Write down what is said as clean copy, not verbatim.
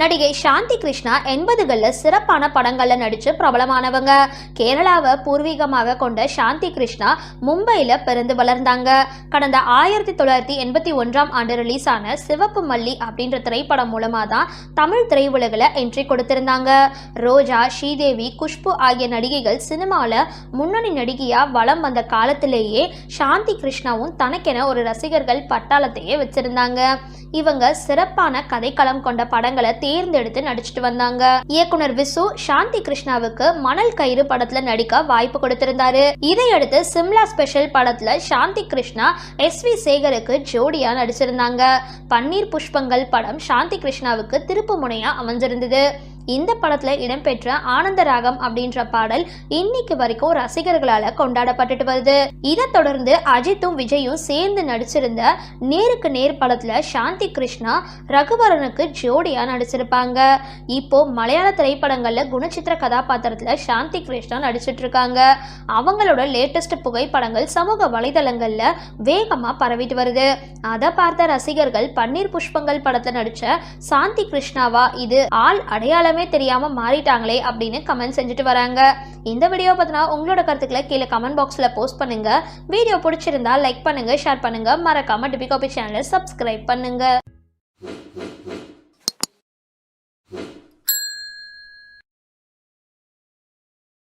நடிகை சாந்தி கிருஷ்ணா 80களில் சிறப்பான படங்களில் நடித்து பிரபலமானவங்க. கேரளாவை பூர்வீகமாக கொண்ட சாந்தி கிருஷ்ணா மும்பையில் பிறந்து வளர்ந்தாங்க. கடந்த 1981ஆம் ஆண்டு ரிலீஸ் ஆன சிவப்பு மல்லி அப்படின்ற திரைப்படம் மூலமாக தான் தமிழ் திரையுலகில் என்ட்ரி கொடுத்திருந்தாங்க. ரோஜா, ஸ்ரீதேவி, குஷ்பு ஆகிய நடிகைகள் சினிமாவில் முன்னணி நடிகையாக வலம் வந்த காலத்திலேயே சாந்தி கிருஷ்ணாவும் தனக்கென ஒரு ரசிகர்கள் பட்டாளத்தையே வச்சிருந்தாங்க. இவங்க சிறப்பான கதைக்களம் கொண்ட படங்களை தேர்ந்தெடுத்து நடிச்சிட்டு வந்தாங்க. இயக்குனர் விசு சாந்தி கிருஷ்ணாவுக்கு மணல் கயிறு படத்துல நடிக்க வாய்ப்பு கொடுத்திருந்தாரு. இதையடுத்து சிம்லா ஸ்பெஷல் படத்துல சாந்தி கிருஷ்ணா SV சேகருக்கு ஜோடியா நடிச்சிருந்தாங்க. பன்னீர் புஷ்பங்கள் படம் சாந்தி கிருஷ்ணாவுக்கு திருப்பு முனையா அமைஞ்சிருந்தது. இந்த படத்துல இடம்பெற்ற ஆனந்த ராகம் அப்படின்ற பாடல் இன்னைக்கு வரைக்கும் ரசிகர்களால கொண்டாடப்பட்டுட்டு வருது. இதை தொடர்ந்து அஜித்தும் விஜயும் சேர்ந்து நடிச்சிருந்த நேருக்கு நேர் படத்துல சாந்தி கிருஷ்ணா ரகுவரனுக்கு ஜோடியா நடிச்சிருப்பாங்க. இப்போ மலையாள திரைப்படங்கள்ல குணச்சித்திர கதாபாத்திரத்துல சாந்தி கிருஷ்ணா நடிச்சிட்டு இருக்காங்க. அவங்களோட லேட்டஸ்ட் புகைப்படங்கள் சமூக வலைதளங்கள்ல வேகமா பரவிட்டு வருது. அதை பார்த்த ரசிகர்கள் பன்னீர் புஷ்பங்கள் படத்துல நடிச்ச சாந்தி கிருஷ்ணாவா இது, ஆள் அடையாளம் தெரியாம மாறிட்டாங்களே அப்படின்னு கமெண்ட் செஞ்சுட்டு வராங்க. இந்த வீடியோ பத்தினா உங்களோட கருத்துக்களை கீழே கமெண்ட் பாக்ஸ்ல போஸ்ட் பண்ணுங்க. வீடியோ பிடிச்சிருந்தா லைக் பண்ணுங்க, ஷேர் பண்ணுங்க, மறக்காம டிபி காபி சேனலை சப்ஸ்கிரைப் பண்ணுங்க.